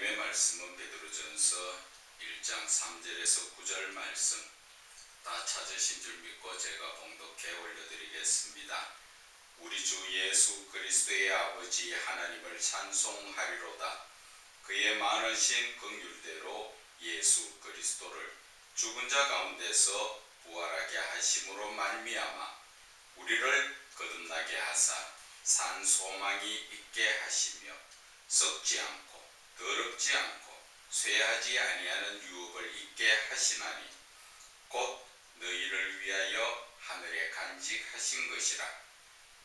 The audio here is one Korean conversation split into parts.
하나님의 말씀은 베드로전서 1장 3절에서 9절 말씀 다 찾으신 줄 믿고 제가 봉독해 올려드리겠습니다. 우리 주 예수 그리스도의 아버지 하나님을 찬송하리로다. 그의 많으신 긍휼대로 예수 그리스도를 죽은 자 가운데서 부활하게 하심으로 말미암아 우리를 거듭나게 하사 산 소망이 있게 하시며 썩지 않고 더럽지 않고 쇠하지 아니하는 유업을 있게 하시나니 곧 너희를 위하여 하늘에 간직하신 것이라.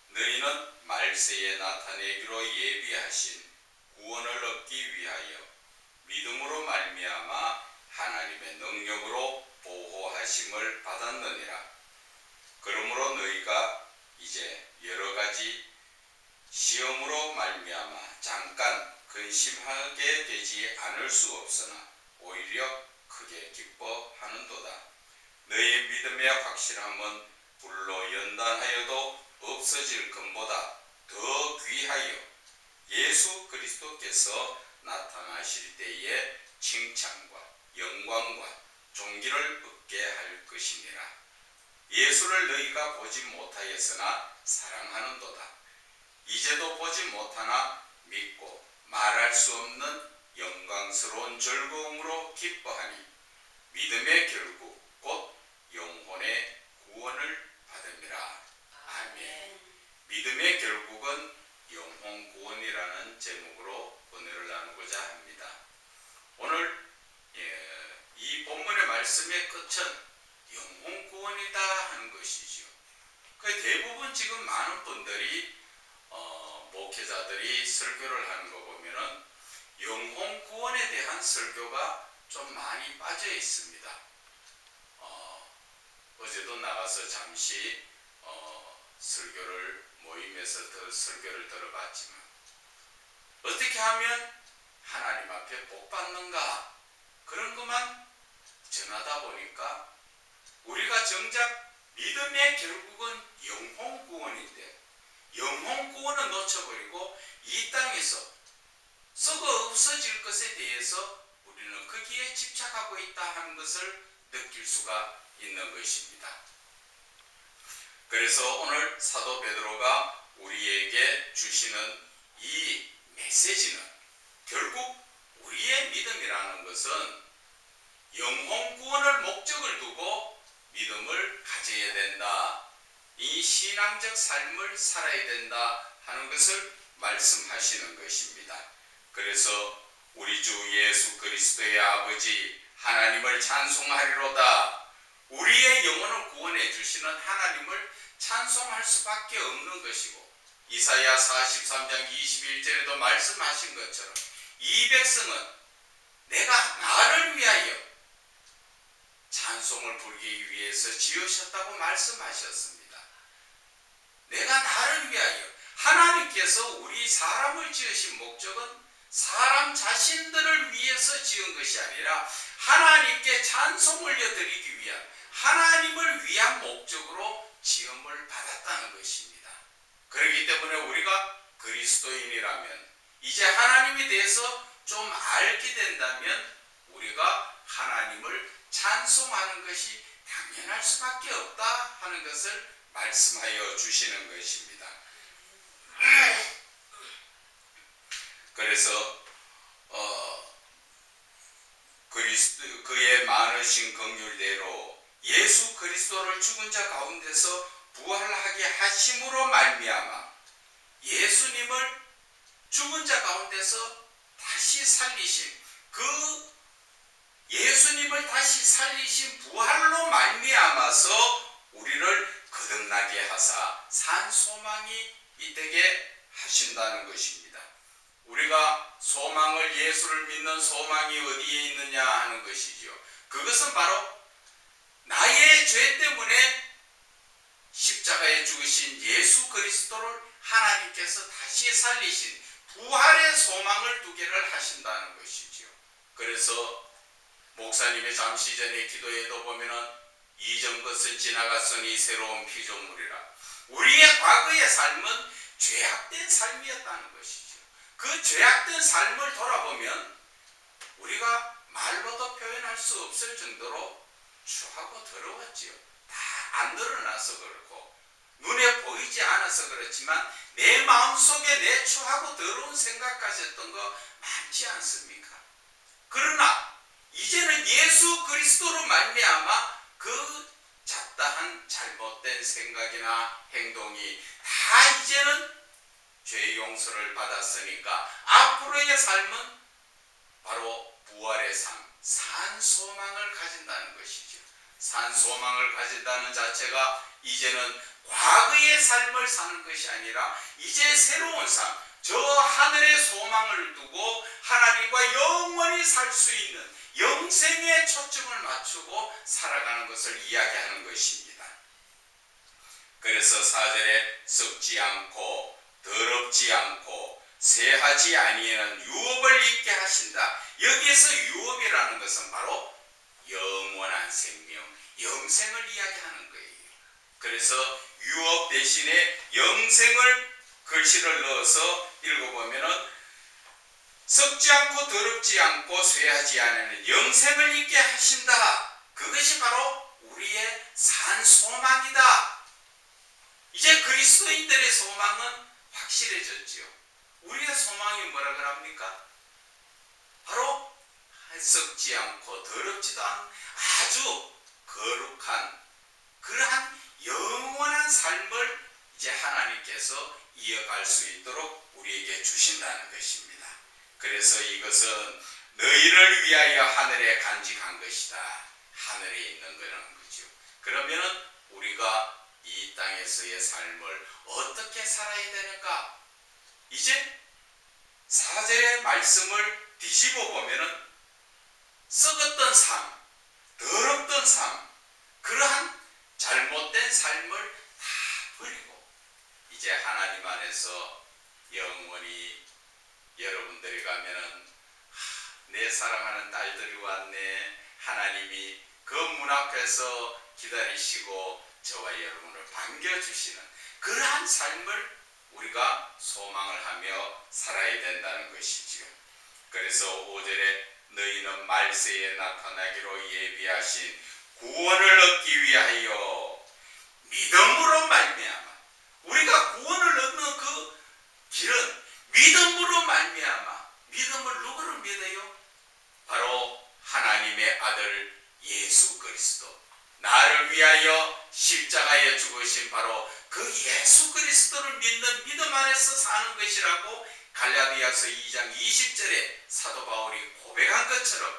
너희는 말세에 나타내기로 예비하신 구원을 얻기 위하여 믿음으로 말미암아 하나님의 능력으로 보호하심을 받았느니라. 그러므로 너희가 이제 여러가지 시험으로 말미암아 잠깐 근심하게 되지 않을 수 없으나 오히려 크게 기뻐하는도다. 너희 믿음의 확실함은 불로 연단하여도 없어질 것보다 더 귀하여 예수 그리스도께서 나타나실 때에 칭찬과 영광과 존귀를 얻게 할 것이니라. 예수를 너희가 보지 못하였으나 사랑하는도다. 이제도 보지 못하나 믿고 말할 수 없는 영광스러운 즐거움으로 기뻐하니 믿음의 결국 곧 영혼의 구원을 받음이라. 아멘. 믿음의 결국은 영혼 구원이라는 제목으로 은혜를 나누고자 합니다. 오늘 이 본문의 말씀의 끝은 영혼 구원이다 하는 것이죠. 대부분 지금 많은 분들이 목회자들이 설교를 하는 거 보면은 영혼 구원에 대한 설교가 좀 많이 빠져 있습니다. 어제도 나가서 잠시 설교를 모임에서 설교를 들어봤지만 어떻게 하면 하나님 앞에 복 받는가 그런 것만 전하다 보니까 우리가 정작 믿음의 결국은 영혼 구원인데 영혼 구원은 놓쳐버리고 이 땅에서 썩어 없어질 것에 대해서 우리는 거기에 집착하고 있다 하는 것을 느낄 수가 있는 것입니다. 그래서 오늘 사도 베드로가 우리에게 주시는 이 메시지는 결국 우리의 믿음이라는 것은 영혼 구원을 목적을 두고 믿음을 가져야 된다. 이 신앙적 삶을 살아야 된다 하는 것을 말씀하시는 것입니다. 그래서 우리 주 예수 그리스도의 아버지 하나님을 찬송하리로다. 우리의 영혼을 구원해 주시는 하나님을 찬송할 수밖에 없는 것이고 이사야 43장 21절에도 말씀하신 것처럼 이 백성은 내가 나를 위하여 찬송을 부르기 위해서 지으셨다고 말씀하셨습니다. 내가 나를 위하여 하나님께서 우리 사람을 지으신 목적은 사람 자신들을 위해서 지은 것이 아니라 하나님께 찬송을 드리기 위한 하나님을 위한 목적으로 지음을 받았다는 것입니다. 그렇기 때문에 우리가 그리스도인이라면 이제 하나님에 대해서 좀 알게 된다면 우리가 하나님을 찬송하는 것이 당연할 수밖에 없다 하는 것을 말씀하여 주시는 것입니다. 그래서 그의 많으신 긍휼대로 예수 그리스도를 죽은 자 가운데서 부활하게 하심으로 말미암아 예수님을 죽은 자 가운데서 다시 살리신 그 예수님을 다시 살리신 부활로 말미암아서 우리를 거듭나게 하사 산 소망이 있게 하신다는 것입니다. 우리가 소망을 예수를 믿는 소망이 어디에 있느냐 하는 것이죠. 그것은 바로 나의 죄 때문에 십자가에 죽으신 예수 그리스도를 하나님께서 다시 살리신 부활의 소망을 두게를 하신다는 것이죠. 그래서 목사님이 잠시 전에 기도에도 보면은 이전 것은 지나갔으니 새로운 피조물이라. 우리의 과거의 삶은 죄악된 삶이었다는 것이죠. 그 죄악된 삶을 돌아보면 우리가 말로도 표현할 수 없을 정도로 추하고 더러웠지요. 다 안 드러나서 그렇고 눈에 보이지 않아서 그렇지만 내 마음속에 내 추하고 더러운 생각하셨던 거 많지 않습니까? 그러나 이제는 예수 그리스도로 말미암아 그 잡다한 잘못된 생각이나 행동이 다 이제는 죄 용서를 받았으니까 앞으로의 삶은 바로 부활의 삶, 산 소망을 가진다는 것이죠. 산 소망을 가진다는 자체가 이제는 과거의 삶을 사는 것이 아니라 이제 새로운 삶, 저 하늘의 소망을 두고 하나님과 영원히 살 수 있는 영생에 초점을 맞추고 살아가는 것을 이야기하는 것입니다. 그래서 4절에 썩지 않고 더럽지 않고 쇠하지 아니하는 유업을 있게 하신다. 여기에서 유업이라는 것은 바로 영원한 생명, 영생을 이야기하는 거예요. 그래서 유업 대신에 영생을 글씨를 넣어서 읽어보면은 썩지 않고 더럽지 않고 쇠하지 않는 영생을 있게 하신다. 그것이 바로 우리의 산 소망이다. 이제 그리스도인들의 소망은 확실해졌지요. 우리의 소망이 뭐라 그럽니까? 바로 썩지 않고 더럽지도 않은 아주 거룩한 그러한 영원한 삶을 이제 하나님께서 이어갈 수 있도록 우리에게 주신다는 것입니다. 그래서 이것은 너희를 위하여 하늘에 간직한 것이다. 하늘에 있는 거라는 거죠. 그러면 우리가 이 땅에서의 삶을 어떻게 살아야 되는가? 이제 4절의 말씀을 뒤집어 보면은 썩었던 삶, 더럽던 삶, 그러한 잘못된 삶을 다 버리고 이제 하나님 안에서 영원히 여러분들이 가면은 내 사랑하는 딸들이 왔네. 하나님이 그 문 앞에서 기다리시고 저와 여러분을 반겨주시는 그러한 삶을 우리가 소망을 하며 살아야 된다는 것이지요. 그래서 5절에 너희는 말세에 나타나기로 예비하신 구원을 얻기 위하여 믿음으로 말미암아 우리가 구원을 얻는 그 길은 믿음으로 말미암아 믿음을 누구를 믿어요? 바로 하나님의 아들 예수 그리스도 나를 위하여 십자가에 죽으신 바로 그 예수 그리스도를 믿는 믿음 안에서 사는 것이라고 갈라디아서 2장 20절에 사도 바울이 고백한 것처럼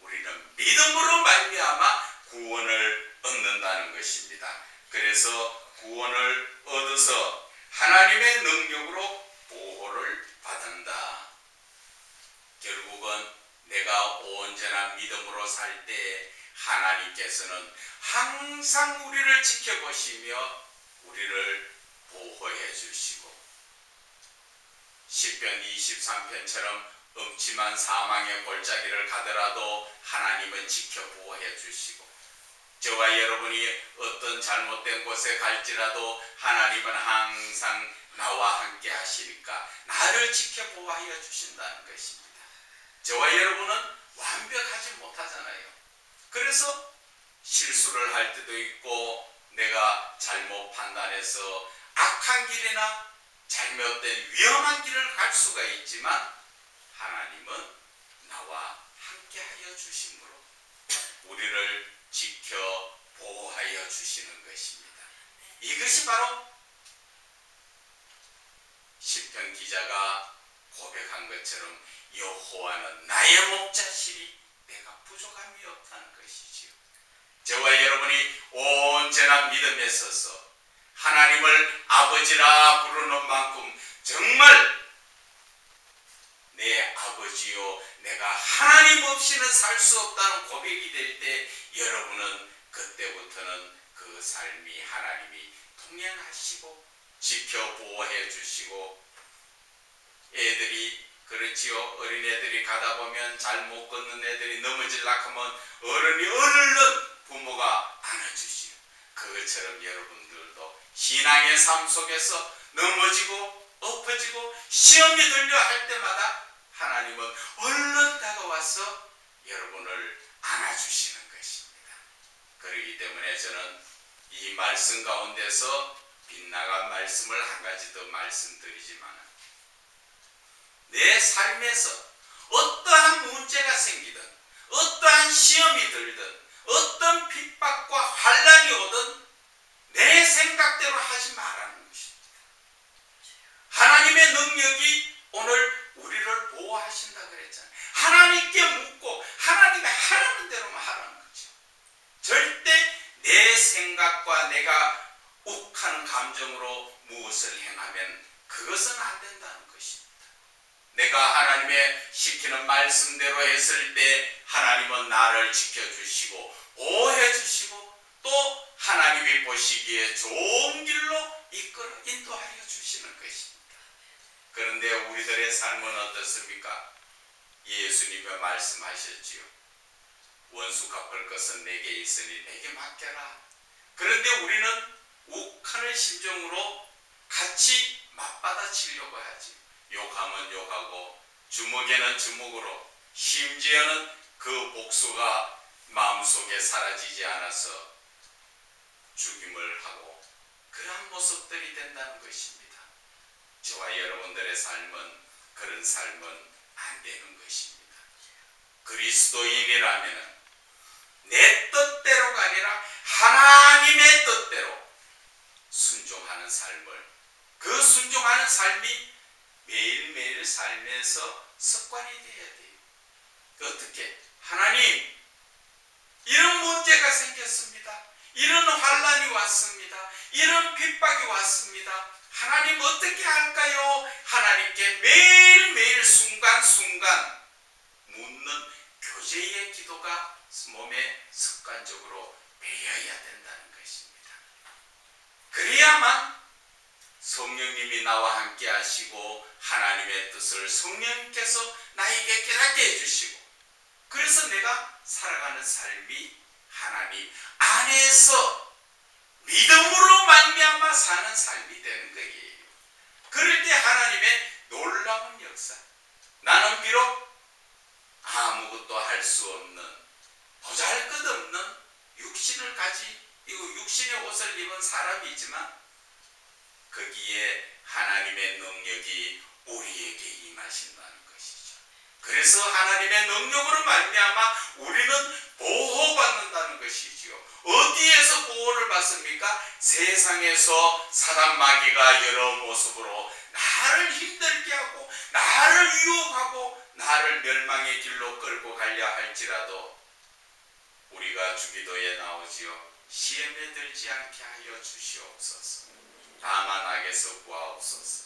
우리는 믿음으로 말미암아 구원을 얻는다는 것입니다. 그래서 구원을 얻어서 하나님의 능력으로 보호를 받는다. 결국은 내가 온전한 믿음으로 살 때 하나님께서는 항상 우리를 지켜보시며 우리를 보호해 주시고 시편 23편처럼 음침한 사망의 골짜기를 가더라도 하나님은 지켜 보호해 주시고 저와 여러분이 어떤 잘못된 곳에 갈지라도 하나님은 항상 나와 함께 하시니까 나를 지켜 보호하여 주신다는 것입니다. 저와 여러분은 완벽하지 못하잖아요. 그래서 실수를 할 때도 있고 내가 잘못 판단해서 악한 길이나 잘못된 위험한 길을 갈 수가 있지만 하나님은 나와 함께 하여 주심으로 우리를 지켜 보호하여 주시는 것입니다. 이것이 바로 시편 기자가 고백한 것처럼 여호와는 나의 목자시니 내가 부족함이 없다는 것이지요. 저와 여러분이 온전한 믿음에 서서 하나님을 아버지라 부르는 만큼 정말 내 아버지요 내가 하나님 없이는 살 수 없다는 고백이 될 때 여러분은 그때부터는 그 삶이 하나님이 통행하시고 지켜 보호해 주시고 애들이 그렇지요. 어린애들이 가다 보면 잘못 걷는 애들이 넘어질라 하면 어른이 얼른 부모가 안아주시오. 그것처럼 여러분들도 신앙의 삶 속에서 넘어지고 엎어지고 시험이 들려 할 때마다 하나님은 얼른 다가와서 여러분을 안아주시는 것입니다. 그렇기 때문에 저는 이 말씀 가운데서 빗나간 말씀을 한 가지 더 말씀드리지만, 내 삶에서 어떠한 문제가 생기든 어떠한 시험이 들든 어떤 핍박과 환난이 오든 내 생각대로 하지 말라는 것입니다. 하나님의 능력이 오늘 우리를 보호하신다 그랬잖아요. 하나님께 묻고 하나님의 하라는 대로만 하라는 거죠. 절대 내 생각과 내가 욱하는 감정으로 무엇을 행하면 그것은 안 된다는 것입니다. 내가 하나님의 시키는 말씀대로 했을 때 하나님은 나를 지켜주시고 보호해주시고 또 하나님이 보시기에 좋은 길로 이끌어 인도하여 주시는 것입니다. 그런데 우리들의 삶은 어떻습니까? 예수님이 말씀하셨지요. 원수 갚을 것은 내게 있으니 내게 맡겨라. 그런데 우리는 욱하는 심정으로 같이 맞받아치려고 하지. 욕하면 욕하고 주먹에는 주먹으로, 심지어는 그 복수가 마음속에 사라지지 않아서 죽임을 하고 그런 모습들이 된다는 것입니다. 저와 여러분들의 삶은 그런 삶은 안 되는 것입니다. 그리스도인이라면 내 뜻대로가 아니라 하나님의 뜻대로 순종하는 삶을, 그 순종하는 삶이 매일매일 삶에서 습관이 되어야 돼요. 어떻게? 하나님, 이런 문제가 생겼습니다. 이런 환난이 왔습니다. 이런 핍박이 왔습니다. 하나님 어떻게 할까요? 하나님께 매일매일 순간순간 묻는 교제의 기도가 몸에 습관적으로 배어야 된다는 것입니다. 그래야만 성령님이 나와 함께 하시고 하나님의 뜻을 성령님께서 나에게 깨닫게 해주시고, 그래서 내가 살아가는 삶이 하나님 안에서 믿음으로 말미암아 사는 삶이 되는 거예요. 그럴 때 하나님의 놀라운 역사, 나는 비록 아무것도 할 수 없는 보잘것없는 육신을 육신의 옷을 입은 사람이지만 거기에 하나님의 능력이 우리에게 임하신다는 것이죠. 그래서 하나님의 능력으로 말미암아 우리는 보호받는다는 것이지요. 어디에서 보호를 받습니까? 세상에서 사단 마귀가 여러 모습으로 나를 힘들게 하고 나를 유혹하고 나를 멸망의 길로 끌고 가려 할지라도 우리가 주기도에 나오지요. 시험에 들지 않게 하여 주시옵소서. 다만 악에서 구하옵소서.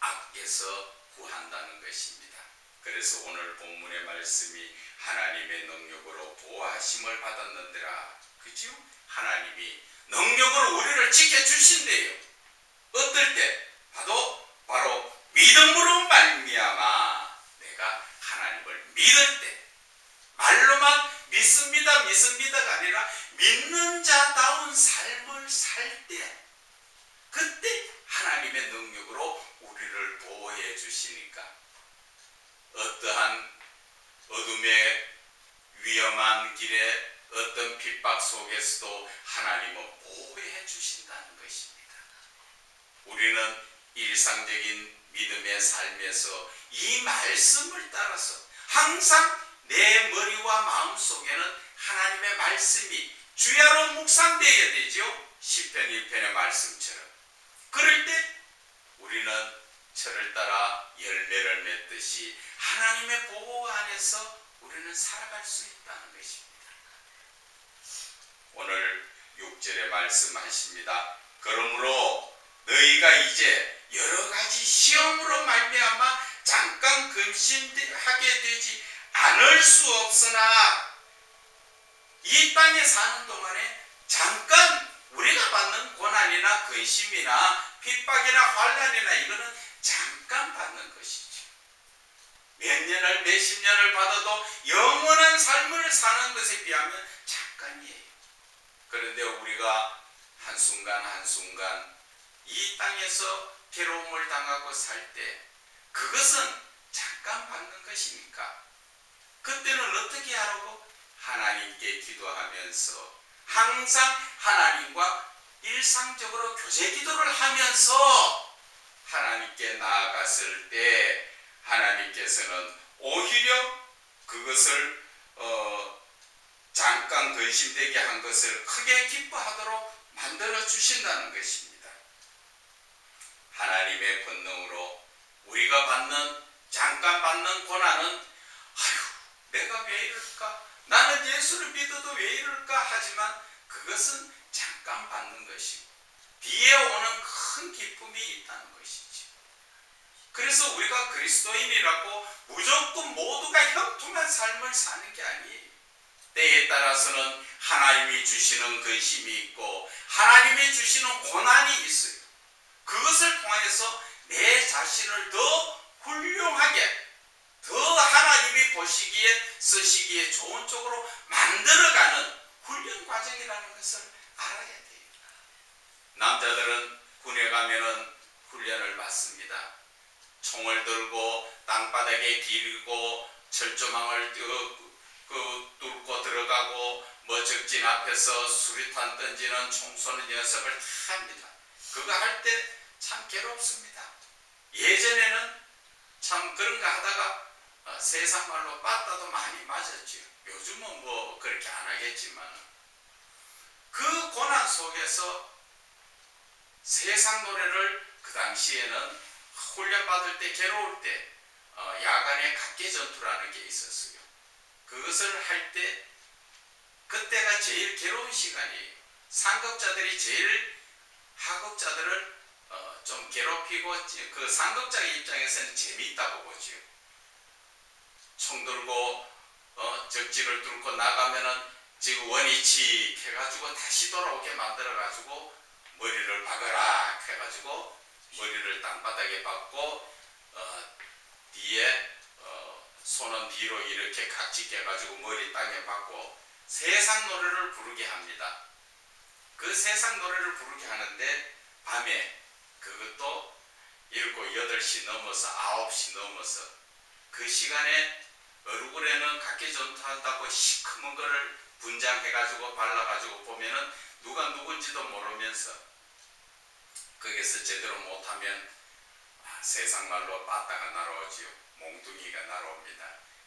악에서 구한다는 것입니다. 그래서 오늘 본문의 말씀이 하나님의 능력으로 보호하심을 받았는데라. 그죠? 하나님이 능력으로 우리를 지켜주신대요. 어떨 때? 바로 믿음으로 말미암아 내가 하나님을 믿을 때, 말로만 믿습니다가 아니라 믿는 자다운 삶을 살 때, 그때 하나님의 능력으로 우리를 보호해 주시니까 어떠한 어둠의 위험한 길에 어떤 핍박 속에서도 하나님은 보호해 주신다는 것입니다. 우리는 일상적인 믿음의 삶에서 이 말씀을 따라서 항상 내 머리와 마음 속에는 하나님의 말씀이 주야로 묵상되어야 되죠. 시편 1편의 말씀처럼. 그럴 때 우리는 철을 따라 열매를 맺듯이 하나님의 보호 안에서 우리는 살아갈 수 있다는 것입니다. 오늘 6절에 말씀하십니다. 그러므로 너희가 이제 여러 가지 시험으로 말미암아 잠깐 근심하게 되지 않을 수 없으나, 이 땅에 사는 동안에 잠깐 우리가 받는 고난이나 근심이나 핍박이나 환난이나 이거는 잠깐 받는 것이죠. 몇 년을 몇십 년을 받아도 영원한 삶을 사는 것에 비하면 잠깐이에요. 그런데 우리가 한순간 한순간 이 땅에서 괴로움을 당하고 살 때 그것은 잠깐 받는 것입니다. 것입니까? 그때는 어떻게 하라고? 하나님께 기도하면서 항상 하나님과 일상적으로 교제 기도를 하면서 하나님께 나아갔을 때 하나님께서는 오히려 그것을 잠깐 근심되게 한 것을 크게 기뻐하도록 만들어 주신다는 것입니다. 하나님의 권능으로 우리가 잠깐 받는 고난은 아유 내가 왜 이럴까? 나는 예수를 믿어도 왜 이럴까? 하지만 그것은 잠깐 받는 것이고 뒤에 오는 큰 기쁨이 있다는 것이지. 그래서 우리가 그리스도인이라고 무조건 모두가 형통한 삶을 사는 게 아니에요. 때에 따라서는 하나님이 주시는 근심이 있고 하나님이 주시는 고난이 있어요. 그것을 통해서 내 자신을 더 훌륭하게, 더 하나님이 보시기에 쓰시기에 좋은 쪽으로 만들어가는 훈련 과정이라는 것을 알아야 돼요. 남자들은 군에 가면은 훈련을 받습니다. 총을 들고 땅바닥에 기르고 철조망을 뚫고 들어가고 적진 앞에서 수류탄 던지는 총 쏘는 연습을 다 합니다. 그거 할 때 참 괴롭습니다. 예전에는 참 그런 거 하다가 세상 말로 빠따도 많이 맞았죠. 요즘은 뭐 그렇게 안 하겠지만 그 고난 속에서 세상 노래를 그 당시에는 훈련받을 때 괴로울 때 야간에 각계 전투라는 게 있었어요. 그것을 할 때 그때가 제일 괴로운 시간이에요. 상급자들이 제일 하급자들을 좀 괴롭히고 그 상급자의 입장에서는 재미있다고 보죠. 총 들고 적지를 뚫고 나가면은 지금 원위치 해가지고 다시 돌아오게 만들어가지고 머리를 박아라 해가지고 머리를 땅바닥에 박고 뒤에 손은 뒤로 이렇게 각지 깨가지고 머리 땅에 박고 세상 노래를 부르게 합니다. 그 세상 노래를 부르게 하는데 밤에 그것도 7, 8시 넘어서 9시 넘어서 그 시간에 얼굴에는 각계 전투한다고 시커먼 거를 분장해가지고 발라가지고 보면은 누가 누군지도 모르면서 거기서 제대로 못하면 세상 말로 빠따가 날아오지요. 몽둥이가 날아옵니다.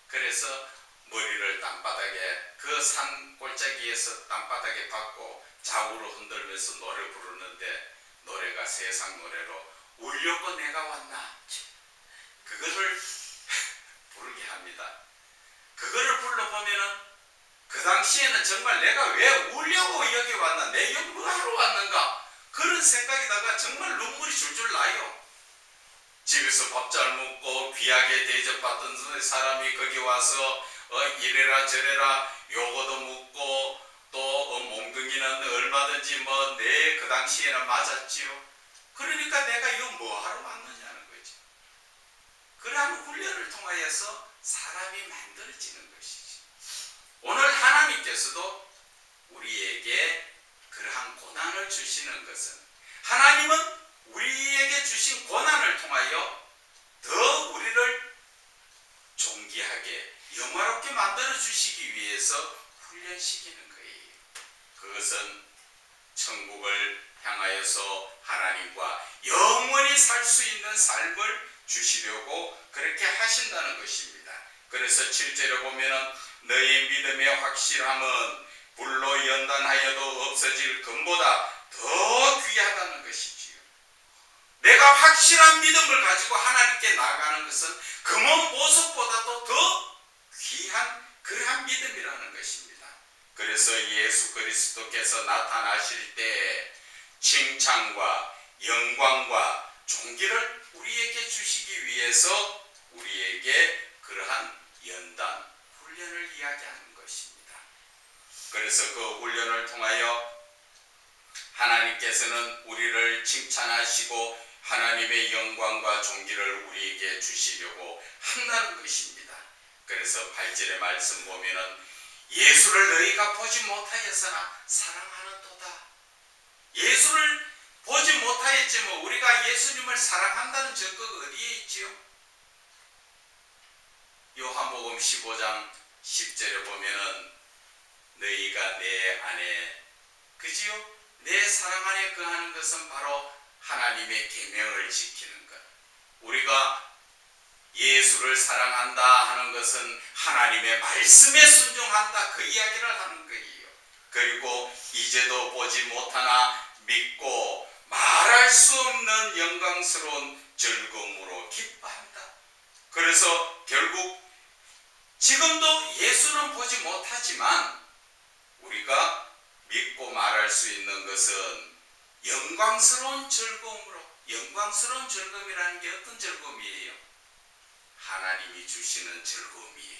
그래서 머리를 땅바닥에 그 산 골짜기에서 땅바닥에 박고 좌우로 흔들면서 노래 부르는데 노래가 세상 노래로 울려고 내가 왔나 그거를 부르게 합니다. 그거를 불러보면은 그 당시에는 정말 내가 왜 울려고 여기 왔나 내 여기 뭐 하러 왔는가 그런 생각에다가 정말 눈물이 줄줄 나요. 집에서 밥 잘 먹고 귀하게 대접받던 사람이 거기 와서 이래라 저래라 요거도 묻고 또 몽둥이는 얼마든지 내 그 당시에는 맞았지요. 그러니까 내가 이거 뭐 하러 왔느냐는 거죠. 그러한 훈련을 통하여서 사람이 만들어지는 것이지. 오늘 하나님께서도 우리에게 그러한 고난을 주시는 것은 하나님은 우리에게 주신 고난을 통하여 더 우리를 존귀하게 영화롭게 만들어 주시기 위해서 훈련시키는 거예요. 그것은 천국을 향하여서 하나님과 영원히 살 수 있는 삶을 주시려고 그렇게 하신다는 것입니다. 그래서 7절에 보면은 너의 믿음의 확실함은 불로 연단하여도 없어질 금보다 더 귀하다는 것이지요. 내가 확실한 믿음을 가지고 하나님께 나아가는 것은 금은 보석보다도 더 귀한 그러한 믿음이라는 것입니다. 그래서 예수 그리스도께서 나타나실 때 칭찬과 영광과 존귀를 우리에게 주시기 위해서 우리에게 그러한 연단, 훈련을 이야기하는 것입니다. 그래서 그 훈련을 통하여 하나님께서는 우리를 칭찬하시고 하나님의 영광과 존귀를 우리에게 주시려고 한다는 것입니다. 그래서 8절의 말씀 보면은 예수를 너희가 보지 못하였으나 사랑하는도다. 예수를 보지 못하였지만 우리가 예수님을 사랑한다는 증거가 어디에 있지요? 요한복음 15장 10절에 보면은 너희가 내 안에 그지요? 내 사랑 안에 거하는 것은 바로 하나님의 계명을 지키는 것. 우리가 예수를 사랑한다 하는 것은 하나님의 말씀에 순종한다 그 이야기를 하는 거예요. 그리고 이제도 보지 못하나 믿고 말할 수 없는 영광스러운 즐거움으로 기뻐한다. 그래서 결국 지금도 예수는 보지 못하지만 우리가 믿고 말할 수 있는 것은 영광스러운 즐거움으로, 영광스러운 즐거움이라는 게 어떤 즐거움이에요? 하나님이 주시는 즐거움이에요.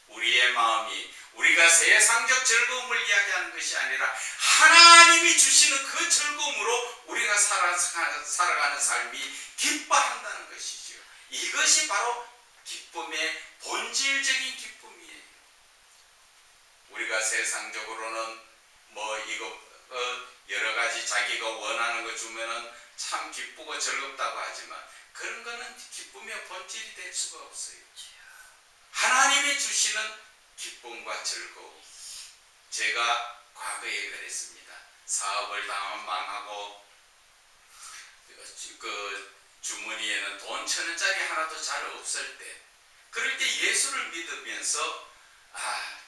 우리의 마음이 우리가 세상적 즐거움을 이야기하는 것이 아니라 하나님이 주시는 그 즐거움으로 우리가 살아가는 삶이 기뻐한다는 것이죠. 이것이 바로 기쁨의 본질적인 기쁨이에요. 우리가 세상적으로는 여러 가지 자기가 원하는 거 주면은 참 기쁘고 즐겁다고 하지만 그런 거는 기쁨의 본질이 될 수가 없어요. 하나님이 주시는 기쁨과 즐거움. 제가 과거에 그랬습니다. 사업을 당하면 망하고 그 주머니에는 돈 1,000원짜리 하나도 잘 없을 때, 그럴 때 예수를 믿으면서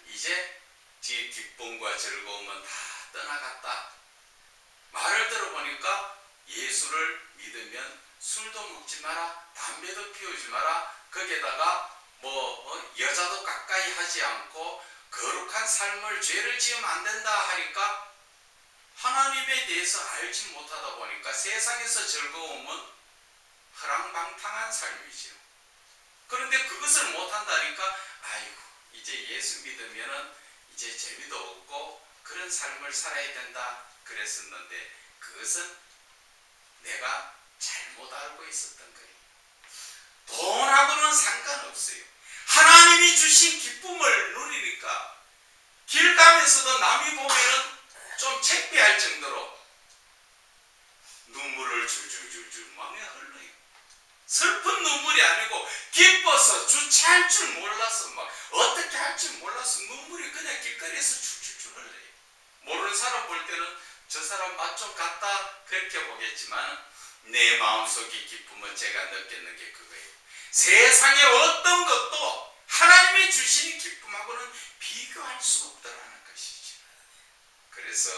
이제 제 기쁨과 즐거움은 다 떠나갔다. 말을 들어보니까 예수를 믿으면 술도 먹지 마라, 담배도 피우지 마라, 거기에다가 여자도 가까이 하지 않고 거룩한 삶을, 죄를 지으면 안 된다 하니까 하나님에 대해서 알지 못하다 보니까 세상에서 즐거움은 허랑방탕한 삶이죠. 그런데 그것을 못한다니까 이제 예수 믿으면은 이제 재미도 없고 그런 삶을 살아야 된다 그랬었는데 그것은 내가 잘못 알고 있었던 거예요. 돈하고는 상관없어요. 하나님이 주신 기쁨을 누리니까 길 가면서도 남이 보면은 좀 창피할 정도로 눈물을 줄줄줄줄 막 흘러요. 슬픈 눈물이 아니고 기뻐서 주차할 줄 몰라서 막 어떻게 할 줄 몰라서 눈물이 그냥 길거리에서 줄줄줄 흘러요. 모르는 사람 볼 때는 저 사람 맛 좀 같다 그렇게 보겠지만 내 마음속의 기쁨은 제가 느꼈는 게 그거예요. 세상의 어떤 것도 하나님이 주시는 기쁨하고는 비교할 수 없다라는 것이죠. 그래서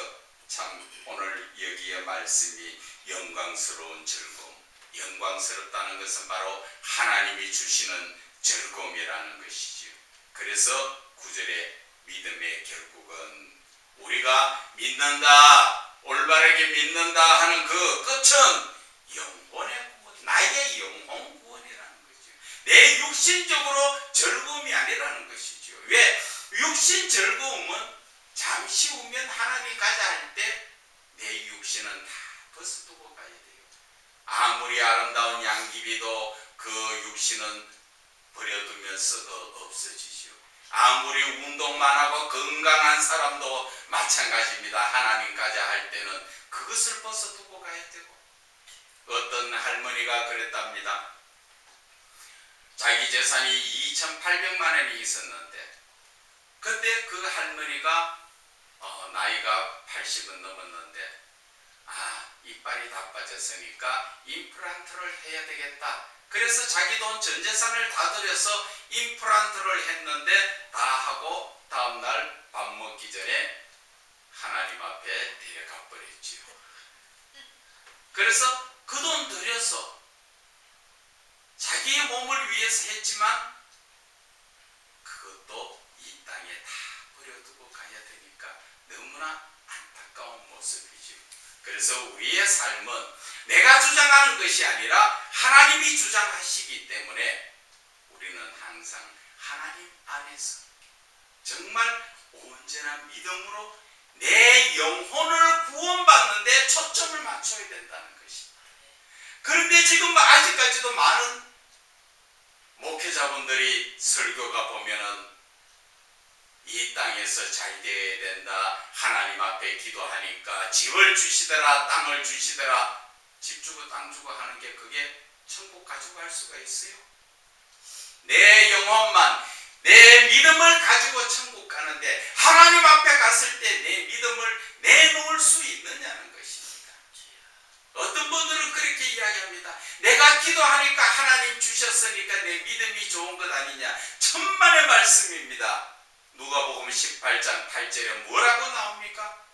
참 오늘 여기에 말씀이 영광스러운 즐거움, 영광스럽다는 것은 바로 하나님이 주시는 즐거움이라는 것이죠. 그래서 9절에 믿음의 결국은 우리가 믿는다, 올바르게 믿는다 하는 그 끝은 영혼의 구원, 나의 영혼 구원이라는 거죠. 내 육신적으로 즐거움이 아니라는 것이죠. 왜? 육신 즐거움은 잠시 후면 하나님이 가자 할 때 내 육신은 다 벗어두고 가야 돼요. 아무리 아름다운 양귀비도 그 육신은 버려두면 썩어 없어지죠. 아무리 운동만 하고 건강한 사람도 마찬가지입니다. 하나님 가자 할 때는 그것을 벗어두고 가야 되고, 어떤 할머니가 그랬답니다. 자기 재산이 2,800만 원이 있었는데 그때 그 할머니가 나이가 80은 넘었는데 이빨이 다 빠졌으니까 임플란트를 해야 되겠다. 그래서 자기 돈 전 재산을 다 들여서 임플란트를 했는데 다 하고 다음날 밥 먹기 전에 하나님 앞에 데려가 버렸지요. 그래서 그 돈 들여서 자기의 몸을 위해서 했지만 그것도 이 땅에 다 버려두고 가야 되니까 너무나 안타까운 모습이죠. 그래서 우리의 삶은 내가 주장하는 것이 아니라 하나님이 주장하시기 때문에 우리는 항상 하나님 안에서 정말 온전한 믿음으로 내 영혼을 구원받는 데 초점을 맞춰야 된다는 것입니다. 그런데 지금 아직까지도 많은 목회자분들이 설교가 보면은 이 땅에서 잘 되어야 된다, 하나님 앞에 기도하니까 집을 주시더라, 땅을 주시더라, 집 주고 땅 주고 하는 게 그게 천국 가지고 갈 수가 있어요? 내 영혼만 내 믿음을 가지고 천국 가는데 하나님 앞에 갔을 때 내 믿음을 내놓을 수 있느냐는 것입니다. 어떤 분들은 그렇게 이야기합니다. 내가 기도하니까 하나님 주셨으니까 내 믿음이 좋은 것 아니냐. 천만의 말씀입니다. 누가복음 18장 8절에 뭐라고 나옵니까?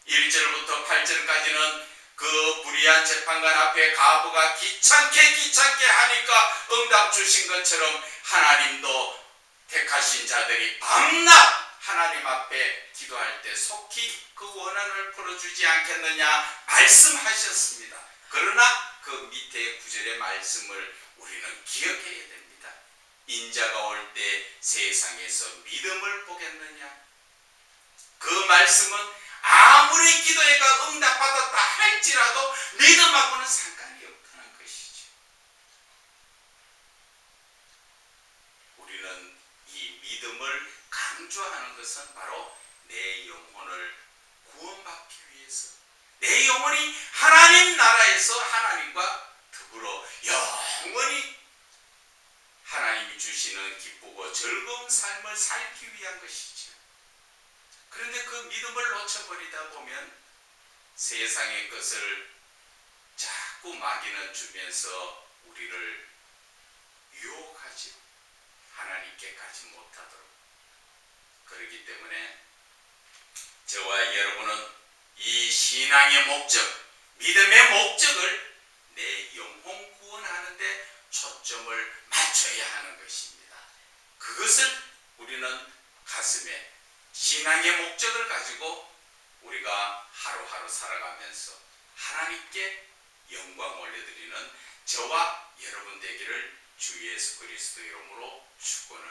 1절부터 8절까지는 그 불의한 재판관 앞에 가부가 귀찮게 하니까 응답 주신 것처럼 하나님도 택하신 자들이 밤낮 하나님 앞에 기도할 때 속히 그 원한을 풀어주지 않겠느냐 말씀하셨습니다. 그러나 그 밑에 구절의 말씀을 우리는 기억해야 됩니다. 인자가 올 때 세상에서 믿음을 보겠느냐. 그 말씀은 아무리 기도회가 응답받았다 할지라도 믿음하고는 상관이 없다는 것이죠. 우리는 이 믿음을 강조하는 것은 바로 내 영혼을 구원받기 위해서, 내 영혼이 하나님 나라에서 하나님과 더불어 영원히 하나님이 주시는 기쁘고 즐거운 삶을 살기 위한 것이죠. 그런데 그 믿음을 놓쳐버리다 보면 세상의 것을 자꾸 마귀는 주면서 우리를 유혹하죠. 하나님께 가지 못하도록. 그렇기 때문에 저와 여러분은 이 신앙의 목적, 믿음의 목적을 내 영혼 구원하는 데 초점을 맞춰야 하는 것입니다. 그것을 우리는 가슴에 신앙의 목적을 가지고 우리가 하루하루 살아가면서 하나님께 영광 올려드리는 저와 여러분 되기를 주 예수 그리스도 이름으로 축원합니다.